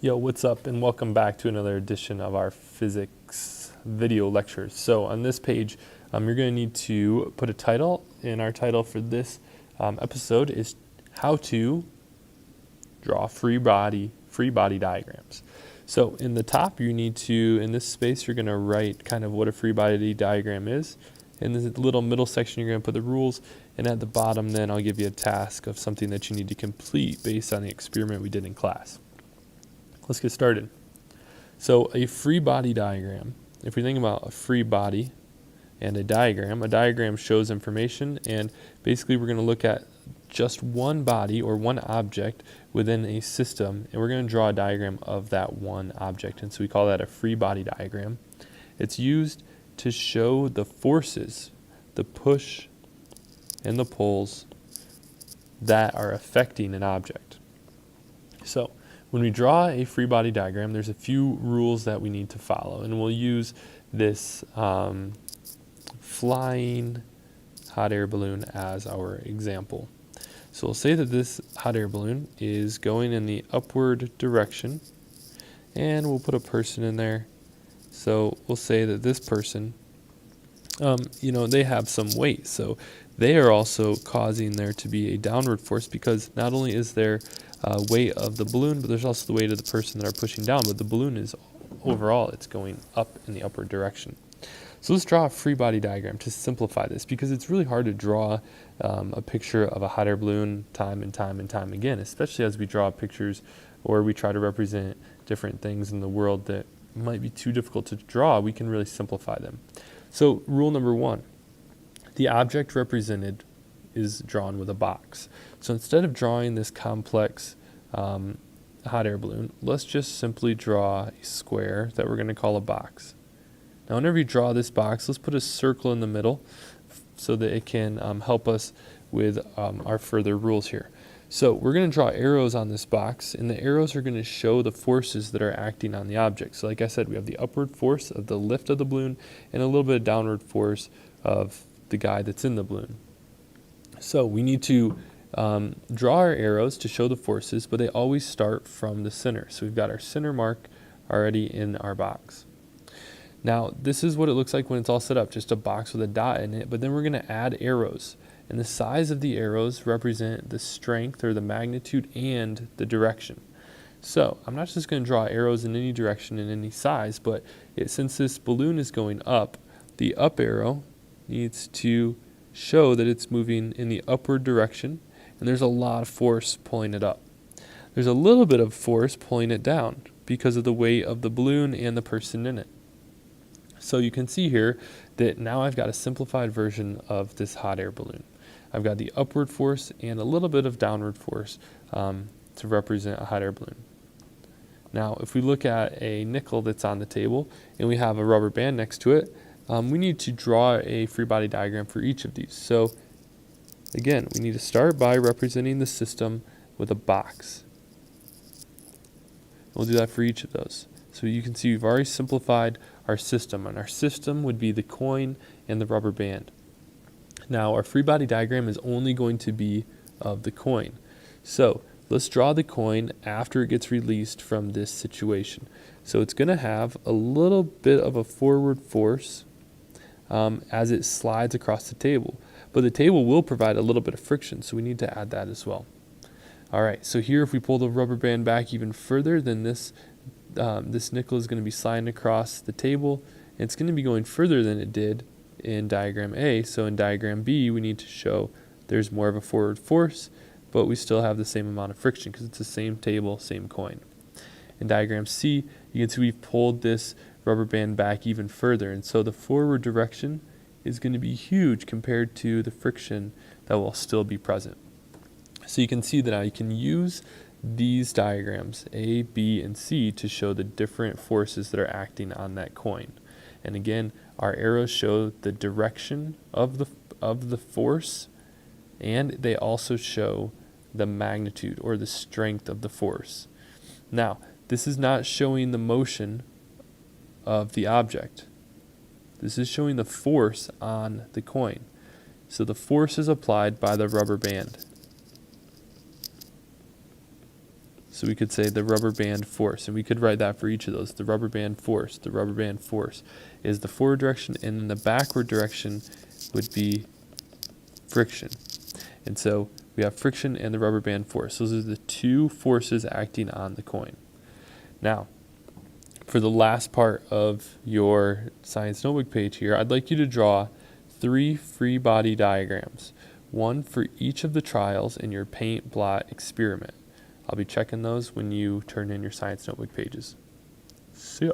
Yo, what's up, and welcome back to another edition of our physics video lectures. So on this page, you're going to need to put a title, and our title for this episode is How to Draw Free Body Diagrams. So in the top, you need to, in this space, you're going to write kind of what a free body diagram is. In this little middle section, you're going to put the rules, and at the bottom, then I'll give you a task of something that you need to complete based on the experiment we did in class. Let's get started. So a free body diagram, if we think about a free body and a diagram shows information, and basically we're going to look at just one body or one object within a system, and we're going to draw a diagram of that one object, and so we call that a free body diagram. It's used to show the forces, the push and the pulls that are affecting an object. So when we draw a free body diagram, there's a few rules that we need to follow, and we'll use this flying hot air balloon as our example. So we'll say that this hot air balloon is going in the upward direction, and we'll put a person in there. So we'll say that this person, they have some weight, so they are also causing there to be a downward force, because not only is there weight of the balloon, but there's also the weight of the person that are pushing down, but the balloon is overall, it's going up in the upward direction. So let's draw a free body diagram to simplify this, because it's really hard to draw a picture of a hot air balloon time and time again, especially as we draw pictures or we try to represent different things in the world that might be too difficult to draw. We can really simplify them. So rule number one, the object represented is drawn with a box. So instead of drawing this complex hot air balloon, let's just simply draw a square that we're going to call a box. Now whenever you draw this box, let's put a circle in the middle so that it can help us with our further rules here. So we're going to draw arrows on this box, and the arrows are going to show the forces that are acting on the object. So like I said, we have the upward force of the lift of the balloon and a little bit of downward force of the guy that's in the balloon. So we need to draw our arrows to show the forces, but they always start from the center. So we've got our center mark already in our box. Now this is what it looks like when it's all set up, just a box with a dot in it, but then we're going to add arrows. And the size of the arrows represent the strength or the magnitude and the direction. So I'm not just going to draw arrows in any direction in any size, but since this balloon is going up, the up arrow needs to show that it's moving in the upward direction, and there's a lot of force pulling it up. There's a little bit of force pulling it down because of the weight of the balloon and the person in it. So you can see here that now I've got a simplified version of this hot air balloon. I've got the upward force and a little bit of downward force to represent a hot air balloon. Now if we look at a nickel that's on the table and we have a rubber band next to it, we need to draw a free body diagram for each of these. So again, we need to start by representing the system with a box. We'll do that for each of those. So you can see we've already simplified our system, and our system would be the coin and the rubber band. Now our free body diagram is only going to be of the coin. So let's draw the coin after it gets released from this situation. So it's going to have a little bit of a forward force as it slides across the table. But the table will provide a little bit of friction, so we need to add that as well. Alright, so here if we pull the rubber band back even further, then this nickel is going to be sliding across the table, and it's going to be going further than it did in diagram A. So in diagram B, we need to show there's more of a forward force, but we still have the same amount of friction because it's the same table, same coin. In diagram C, you can see we've pulled this rubber band back even further, and so the forward direction is going to be huge compared to the friction that will still be present. So you can see that now you can use these diagrams A, B, and C to show the different forces that are acting on that coin. And again, our arrows show the direction of the force, and they also show the magnitude or the strength of the force. Now, this is not showing the motion of the object. This is showing the force on the coin. So the force is applied by the rubber band. So we could say the rubber band force, and we could write that for each of those. The rubber band force is the forward direction, and then the backward direction would be friction. And so we have friction and the rubber band force. Those are the two forces acting on the coin. Now, for the last part of your science notebook page here, I'd like you to draw 3 free body diagrams, one for each of the trials in your paint blot experiment. I'll be checking those when you turn in your science notebook pages. See ya.